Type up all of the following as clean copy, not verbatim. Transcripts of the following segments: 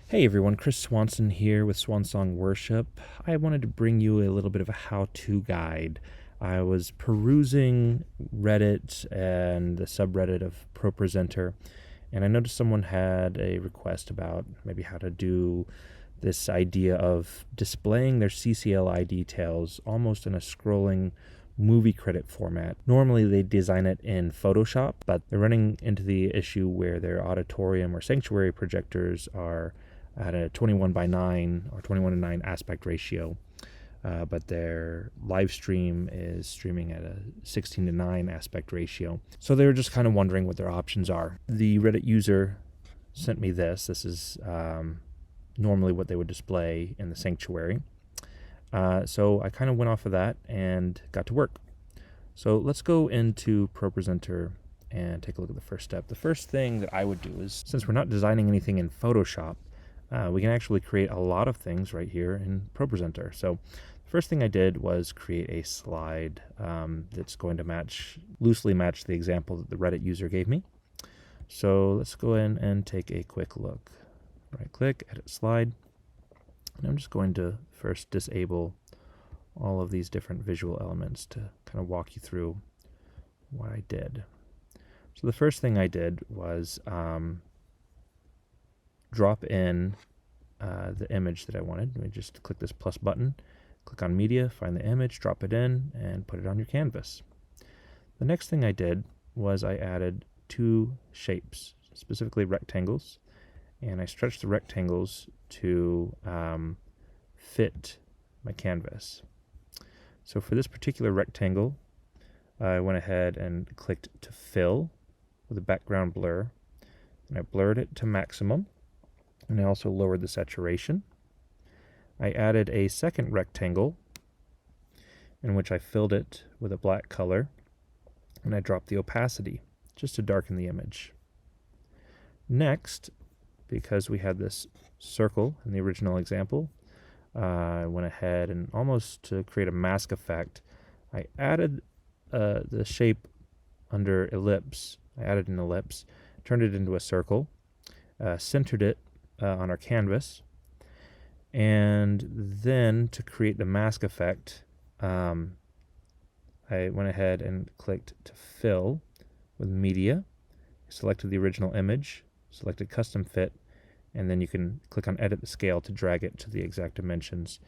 Hey everyone, Chris Swanson here with Swansong Worship. I wanted to bring you a little bit of a how-to guide. I was perusing Reddit and the subreddit of ProPresenter, and I noticed someone had a request about maybe how to do this idea of displaying their CCLI details almost in a scrolling movie credit format. Normally they design it in Photoshop, but they're running into the issue where their auditorium or sanctuary projectors are at a 21 by 9 or 21 to 9 aspect ratio, but their live stream is streaming at a 16 to 9 aspect ratio. So they were just kind of wondering what their options are. The Reddit user sent me this. This is normally what they would display in the sanctuary. So I kind of went off of that and got to work. So let's go into ProPresenter and take a look at the first step. The first thing that I would do is, since we're not designing anything in Photoshop, we can actually create a lot of things right here in ProPresenter. So the first thing I did was create a slide that's going to loosely match the example that the Reddit user gave me. So let's go in and take a quick look. Right click, edit slide. And I'm just going to first disable all of these different visual elements to kind of walk you through what I did. So the first thing I did was drop in the image that I wanted. We just click this plus button, click on media, find the image, drop it in, and put it on your canvas. The next thing I did was I added two shapes, specifically rectangles, and I stretched the rectangles to fit my canvas. So for this particular rectangle, I went ahead and clicked to fill with a background blur, and I blurred it to maximum, and I also lowered the saturation. I added a second rectangle in which I filled it with a black color, and I dropped the opacity just to darken the image. Next, because we had this circle in the original example, I went ahead and almost to create a mask effect, I added the shape under ellipse. I added an ellipse, turned it into a circle, centered it on our canvas, and then to create the mask effect, I went ahead and clicked to fill with media, selected the original image, selected custom fit, and then you can click on edit the scale to drag it to the exact dimensions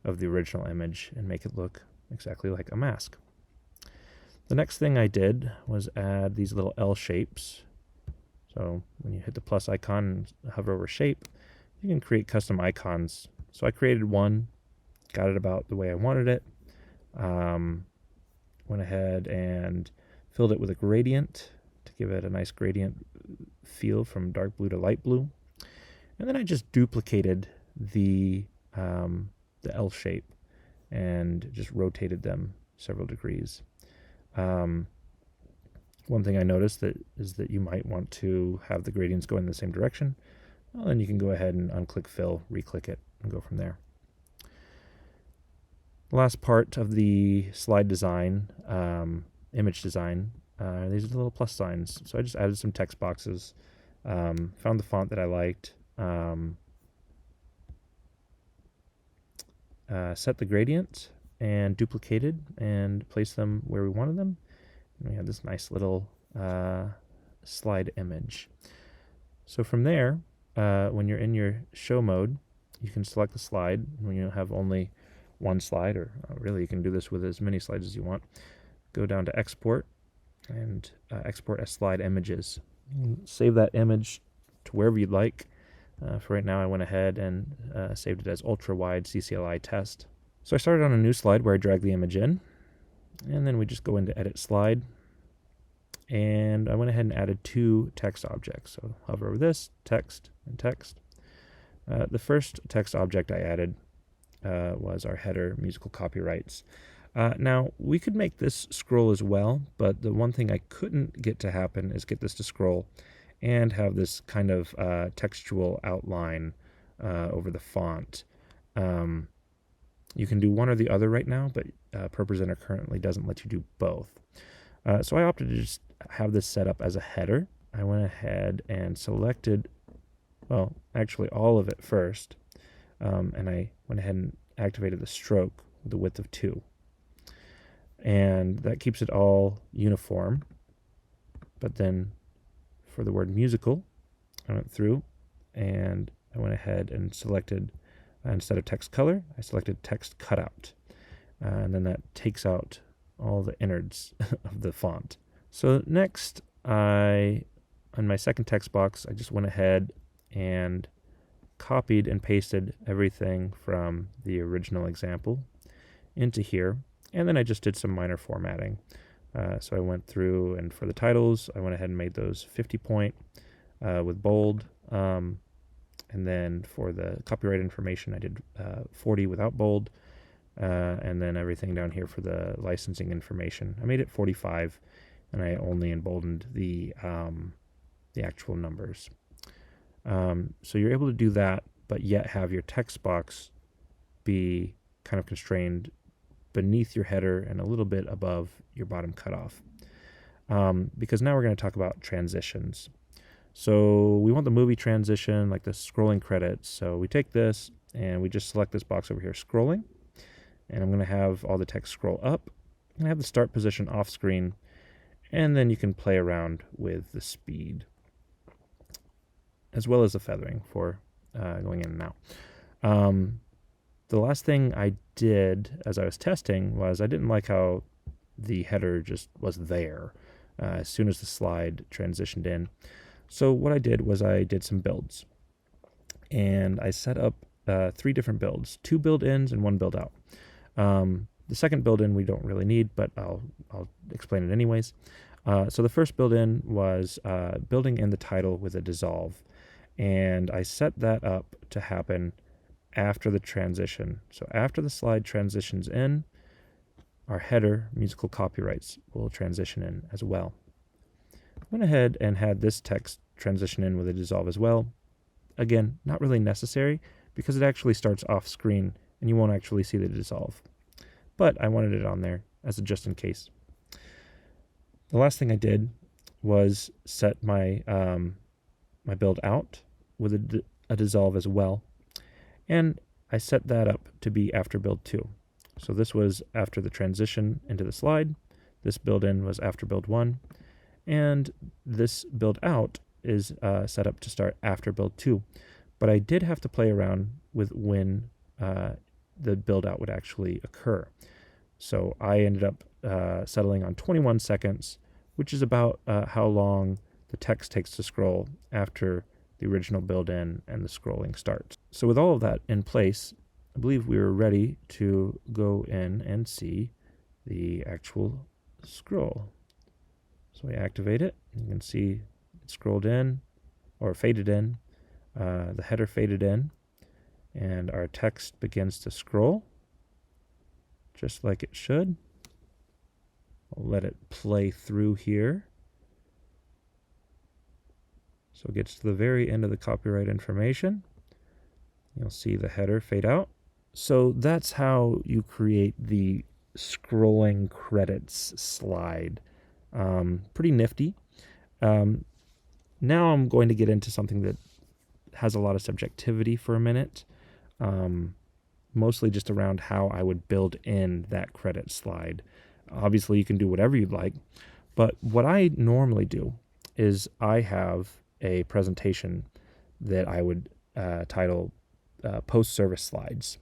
of the original image and make it look exactly like a mask. The next thing I did was add these little L shapes. So when you hit the plus icon and hover over shape, you can create custom icons. So I created one, got it about the way I wanted it, went ahead and filled it with a gradient to give it a nice gradient feel from dark blue to light blue. And then I just duplicated the L shape and just rotated them several degrees. One thing I noticed is that you might want to have the gradients go in the same direction. Well, then you can go ahead and unclick fill, re-click it, and go from there. The last part of the slide design, image design, these are the little plus signs. So I just added some text boxes, found the font that I liked, set the gradient and duplicated and placed them where we wanted them. And we have this nice little slide image. So from there, when you're in your show mode, you can select the slide when you have only one slide, or really you can do this with as many slides as you want. Go down to export and export as slide images. Save that image to wherever you'd like. For right now, I went ahead and saved it as ultra-wide CCLI test. So I started on a new slide where I dragged the image in, and then we just go into edit slide, and I went ahead and added two text objects. So hover over this, text, and text. The first text object I added was our header, musical copyrights. Now, we could make this scroll as well, but the one thing I couldn't get to happen is get this to scroll and have this kind of textual outline over the font. You can do one or the other right now, but ProPresenter currently doesn't let you do both. So I opted to just have this set up as a header. I went ahead and selected well, actually all of it first, and I went ahead and activated the stroke with the width of 2. And that keeps it all uniform. But then for the word musical, I went through and I went ahead and selected, instead of text color, I selected text cutout. And then that takes out all the innards of the font. So next, on my second text box, I just went ahead and copied and pasted everything from the original example into here. And then I just did some minor formatting. So I went through, and for the titles, I went ahead and made those 50 point with bold. And then for the copyright information, I did 40 without bold. And then everything down here for the licensing information, I made it 45, and I only emboldened the actual numbers. So you're able to do that, but yet have your text box be kind of constrained beneath your header and a little bit above your bottom cutoff. Because now we're going to talk about transitions. So we want the movie transition, like the scrolling credits. So we take this and we just select this box over here, scrolling. And I'm going to have all the text scroll up. And I have the start position off screen. And then you can play around with the speed, as well as the feathering for going in and out. The last thing I did as I was testing was I didn't like how the header just was there as soon as the slide transitioned in. So what I did was I did some builds. And I set up 3 different builds, 2 build-ins and 1 build-out. The second build-in we don't really need, but I'll explain it anyways. So the first build-in was building in the title with a dissolve. And I set that up to happen after the transition. So after the slide transitions in, our header, musical copyrights, will transition in as well. I went ahead and had this text transition in with a dissolve as well. Again, not really necessary because it actually starts off screen and you won't actually see the dissolve. But I wanted it on there as a just in case. The last thing I did was set my my build out with a dissolve as well. And I set that up to be after build 2. So this was after the transition into the slide. This build in was after build 1. And this build out is set up to start after build 2. But I did have to play around with when the build out would actually occur. So I ended up settling on 21 seconds, which is about how long the text takes to scroll after the original build-in and the scrolling starts. So with all of that in place, I believe we were ready to go in and see the actual scroll. So we activate it. You can see it scrolled in, or faded in. The header faded in, and our text begins to scroll, just like it should. I'll let it play through here. So it gets to the very end of the copyright information. You'll see the header fade out. So that's how you create the scrolling credits slide. Pretty nifty. Now I'm going to get into something that has a lot of subjectivity for a minute. Mostly just around how I would build in that credit slide. Obviously, you can do whatever you'd like. But what I normally do is I have a presentation that I would title post-service slides.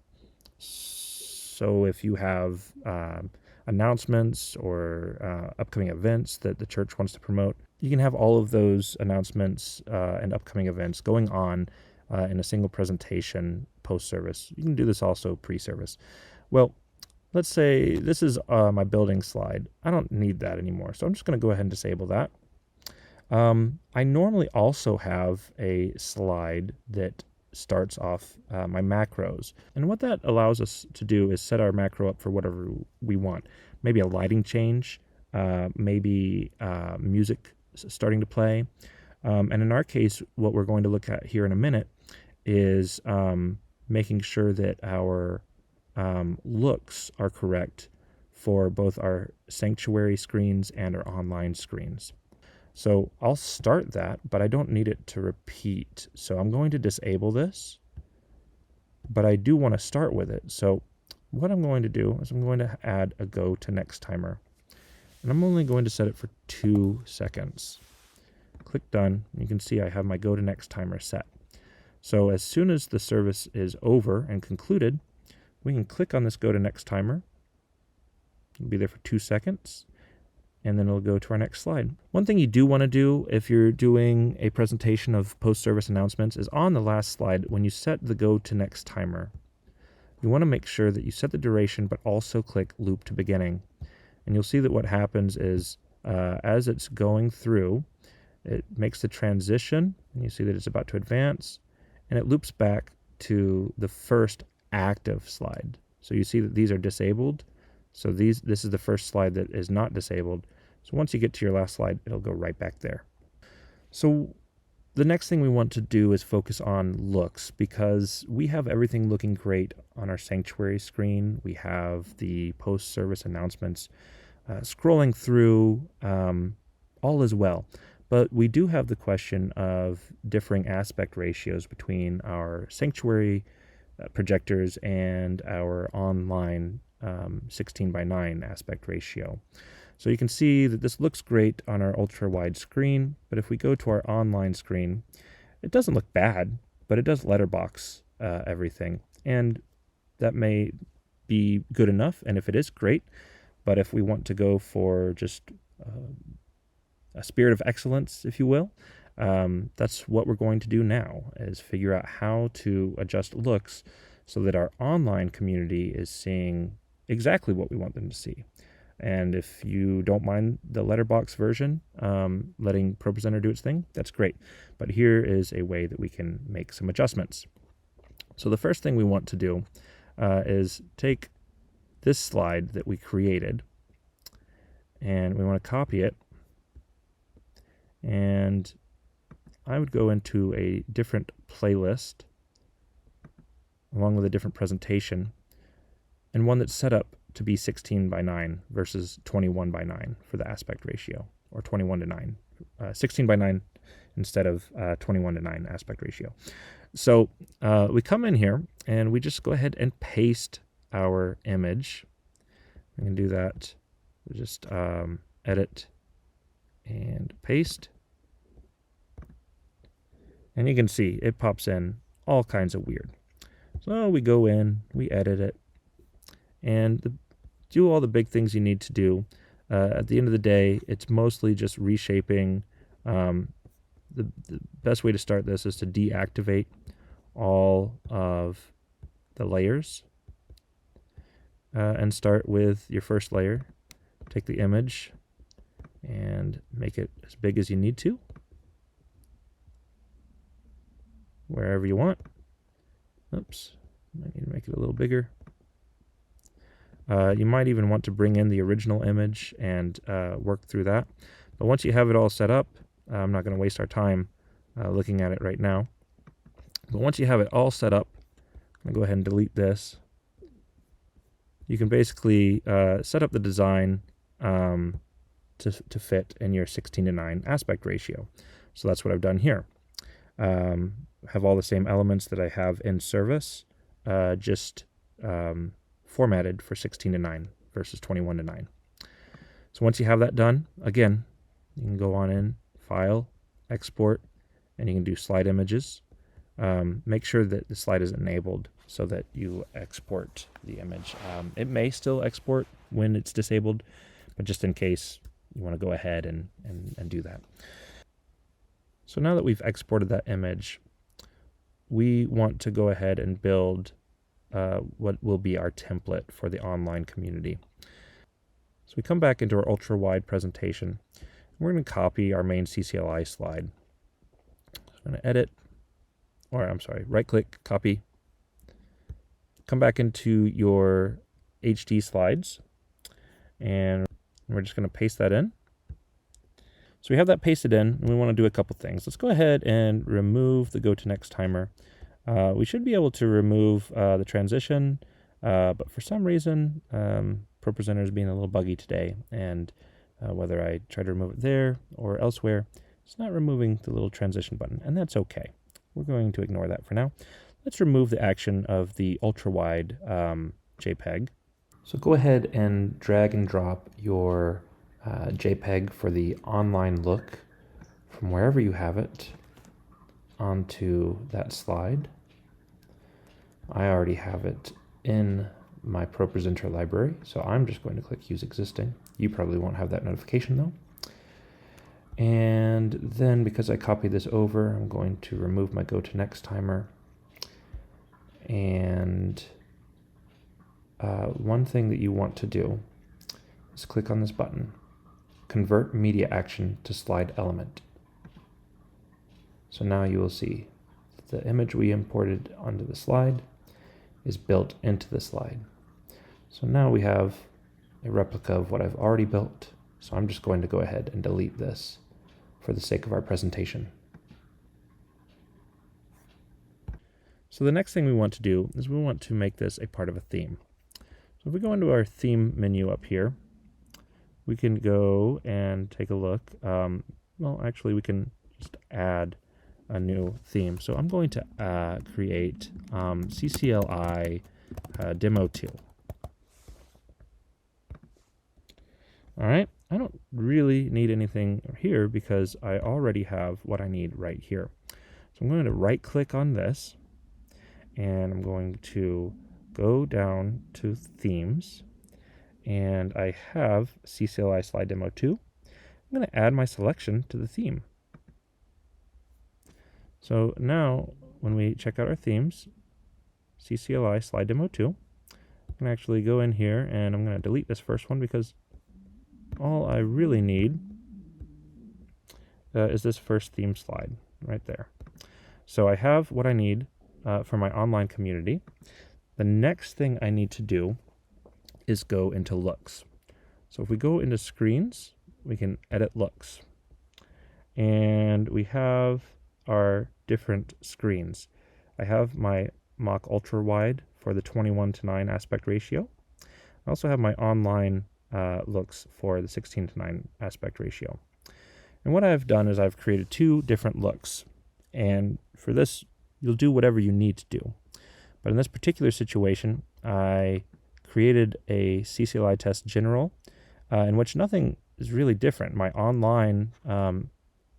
So if you have announcements or upcoming events that the church wants to promote, you can have all of those announcements and upcoming events going on in a single presentation post-service. You can do this also pre-service. Well, let's say this is my building slide. I don't need that anymore, so I'm just going to go ahead and disable that. I normally also have a slide that starts off my macros. And what that allows us to do is set our macro up for whatever we want. Maybe a lighting change, maybe music starting to play. And in our case, what we're going to look at here in a minute is making sure that our looks are correct for both our sanctuary screens and our online screens. So I'll start that, but I don't need it to repeat. So I'm going to disable this, but I do want to start with it. So what I'm going to do is I'm going to add a go to next timer. And I'm only going to set it for 2 seconds. Click done. You can see I have my go to next timer set. So as soon as the service is over and concluded, we can click on this go to next timer. It'll be there for 2 seconds, and then it'll go to our next slide. One thing you do want to do if you're doing a presentation of post-service announcements is on the last slide, when you set the go to next timer, you want to make sure that you set the duration but also click loop to beginning. And you'll see that what happens is as it's going through, it makes the transition, and you see that it's about to advance, and it loops back to the first active slide. So you see that these are disabled. So this is the first slide that is not disabled. So once you get to your last slide, it'll go right back there. So the next thing we want to do is focus on looks, because we have everything looking great on our Sanctuary screen. We have the post-service announcements scrolling through, all is well. But we do have the question of differing aspect ratios between our Sanctuary projectors and our online 16:9 aspect ratio. So you can see that this looks great on our ultra-wide screen, but if we go to our online screen, it doesn't look bad, but it does letterbox everything. And that may be good enough, and if it is, great. But if we want to go for just a spirit of excellence, if you will, that's what we're going to do now, is figure out how to adjust looks so that our online community is seeing exactly what we want them to see. And if you don't mind the letterbox version, letting ProPresenter do its thing, that's great. But here is a way that we can make some adjustments. So the first thing we want to do is take this slide that we created, and we want to copy it. And I would go into a different playlist along with a different presentation, and one that's set up to be 16:9 versus 21:9 for the aspect ratio, or 21:9, 16:9 instead of 21:9 aspect ratio. So we come in here and we just go ahead and paste our image. We can do that. Just edit and paste. And you can see it pops in all kinds of weird. So we go in, we edit it, and do all the big things you need to do. At the end of the day, it's mostly just reshaping. The best way to start this is to deactivate all of the layers and start with your first layer. Take the image and make it as big as you need to, wherever you want. Oops, I need to make it a little bigger. You might even want to bring in the original image and work through that. But once you have it all set up, I'm not going to waste our time looking at it right now. But once you have it all set up, I'm going to go ahead and delete this. You can basically set up the design to fit in your 16:9 aspect ratio. So that's what I've done here. Have all the same elements that I have in service, just formatted for 16:9 versus 21:9. So once you have that done, again, you can go on in, File, Export, and you can do slide images. Make sure that the slide is enabled so that you export the image. It may still export when it's disabled, but just in case, you want to go ahead and do that. So now that we've exported that image, we want to go ahead and build what will be our template for the online community. So we come back into our ultra-wide presentation. We're going to copy our main CCLI slide. I'm going to edit, or I'm sorry, right-click, copy. Come back into your HD slides, and we're just going to paste that in. So we have that pasted in, and we want to do a couple things. Let's go ahead and remove the go to next timer. We should be able to remove the transition, but for some reason, ProPresenter is being a little buggy today, and whether I try to remove it there or elsewhere, it's not removing the little transition button, and that's okay. We're going to ignore that for now. Let's remove the action of the ultra-wide JPEG. So go ahead and drag and drop your JPEG for the online look from wherever you have it onto that slide. I already have it in my ProPresenter library, so I'm just going to click Use Existing. You probably won't have that notification though. And then because I copied this over, I'm going to remove my Go to Next timer. And one thing that you want to do is click on this button, Convert Media Action to Slide Element. So now you will see the image we imported onto the slide is built into the slide. So now we have a replica of what I've already built. So I'm just going to go ahead and delete this for the sake of our presentation. So the next thing we want to do is we want to make this a part of a theme. So if we go into our theme menu up here, we can go and take a look. Well, actually we can just add a new theme. So I'm going to create CCLI Demo 2. All right, I don't really need anything here because I already have what I need right here. So I'm going to right click on this and I'm going to go down to themes and I have CCLI Slide Demo 2. I'm going to add my selection to the theme. So now when we check out our themes, CCLI Slide Demo 2, I'm going to actually go in here and I'm going to delete this first one because all I really need is this first theme slide right there. So I have what I need for my online community. The next thing I need to do is go into looks. So if we go into screens, we can edit looks. And we have our different screens. I have my mock ultra wide for the 21:9 aspect ratio. I also have my online looks for the 16:9 aspect ratio. And what I've done is I've created two different looks. And for this, you'll do whatever you need to do. But in this particular situation, I created a CCLI test general in which nothing is really different. My online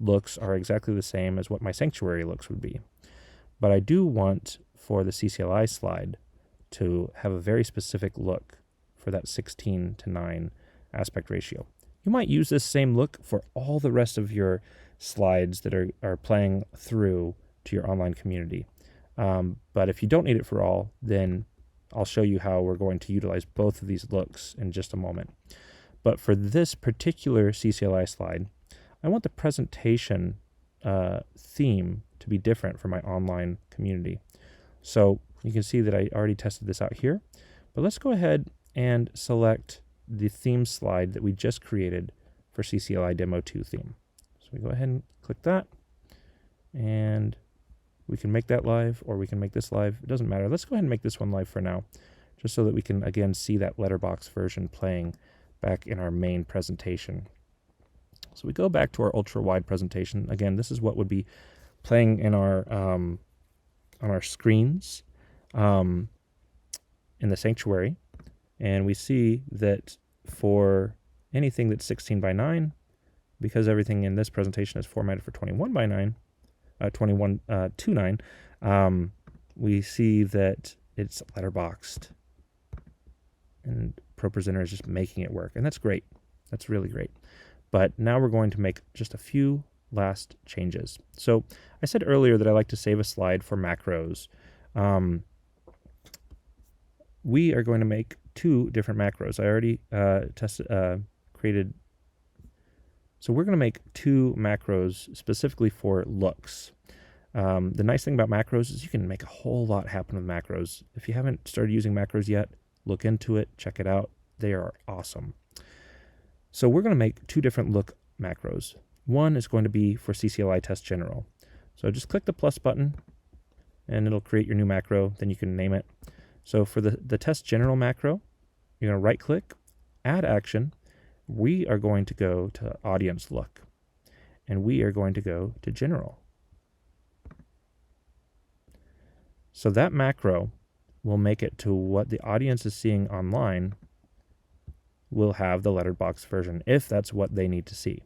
looks are exactly the same as what my sanctuary looks would be. But I do want for the CCLI slide to have a very specific look for that 16:9 aspect ratio. You might use this same look for all the rest of your slides that are playing through to your online community. But if you don't need it for all, then I'll show you how we're going to utilize both of these looks in just a moment. But for this particular CCLI slide, I want the presentation theme to be different for my online community. So you can see that I already tested this out here, but let's go ahead and select the theme slide that we just created for CCLI Demo 2 theme. So we go ahead and click that, and we can make that live or we can make this live. It doesn't matter. Let's go ahead and make this one live for now, just so that we can again see that letterbox version playing back in our main presentation. So we go back to our ultra wide presentation. Again, this is what would be playing in our on our screens in the sanctuary, and we see that for anything that's 16:9, because everything in this presentation is formatted for 21:9, 21:9, we see that it's letterboxed, and ProPresenter is just making it work, and that's great. That's really great. But now we're going to make just a few last changes. So I said earlier that I like to save a slide for macros. We are going to make two different macros. I already created. So we're going to make two macros specifically for looks. The nice thing about macros is you can make a whole lot happen with macros. If you haven't started using macros yet, look into it, check it out. They are awesome. So we're going to make two different look macros. One is going to be for CCLI Test General. So just click the plus button and it'll create your new macro. Then you can name it. So for the Test General macro, you're going to right click, add action, we are going to go to audience look, and we are going to go to general. So that macro will make it to what the audience is seeing online will have the letterbox version, if that's what they need to see.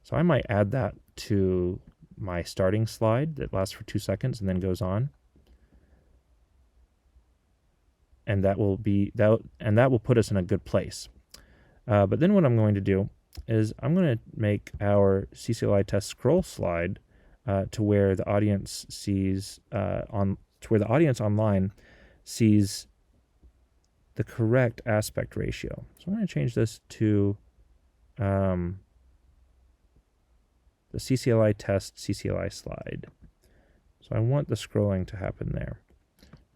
So I might add that to my starting slide that lasts for 2 seconds and then goes on. And that will put us in a good place. But then what I'm going to do is I'm going to make our CCLI test scroll slide to where the audience sees the audience online sees the correct aspect ratio. So I'm going to change this to the CCLI test CCLI slide. So I want the scrolling to happen there.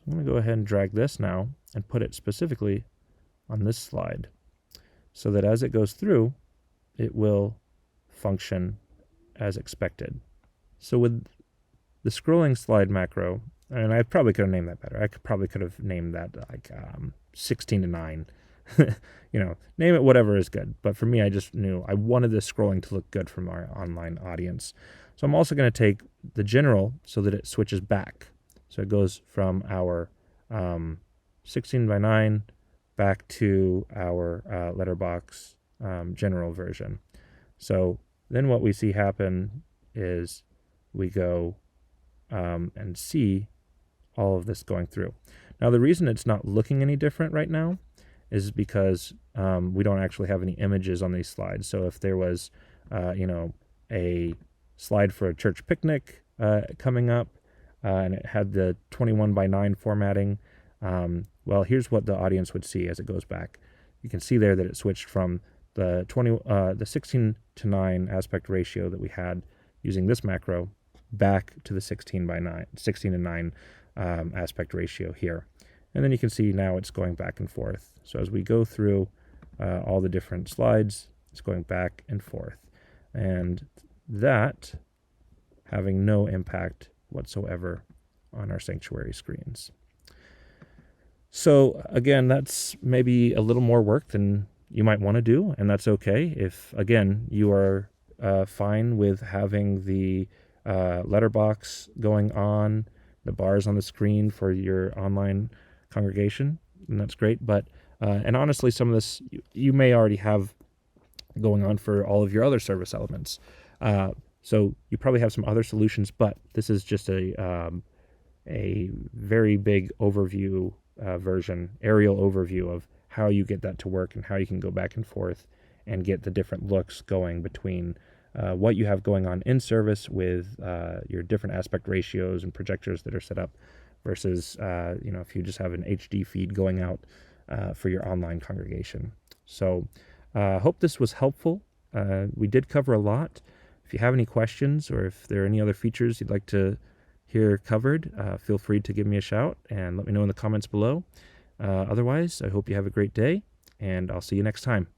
I'm going to go ahead and drag this now and put it specifically on this slide so that as it goes through, it will function as expected. So with the scrolling slide macro, and I probably could have named that better. I probably could have named that like 16 to 9. Name it whatever is good. But for me, I just knew I wanted the scrolling to look good from our online audience. So I'm also going to take the general so that it switches back. So it goes from our 16 by 9 back to our letterbox general version. So then what we see happen is we go and see all of this going through. Now, the reason it's not looking any different right now is because we don't actually have any images on these slides. So if there was, a slide for a church picnic coming up, and it had the 21 by 9 formatting, well, here's what the audience would see as it goes back. You can see there that it switched from the 16 to 9 aspect ratio that we had using this macro back to the 16 to 9 aspect ratio here. And then you can see now it's going back and forth. So as we go through all the different slides, it's going back and forth. And that having no impact whatsoever on our sanctuary screens. So again, that's maybe a little more work than you might want to do, and that's okay. If, again, you are fine with having the letterbox going on, the bars on the screen for your online congregation, and that's great. But and honestly, some of this you may already have going on for all of your other service elements. So you probably have some other solutions, but this is just a very big overview aerial overview of how you get that to work and how you can go back and forth and get the different looks going between what you have going on in service with your different aspect ratios and projectors that are set up versus, if you just have an HD feed going out for your online congregation. So I hope this was helpful. We did cover a lot. If you have any questions or if there are any other features you'd like to hear covered, feel free to give me a shout and let me know in the comments below. Otherwise, I hope you have a great day, and I'll see you next time.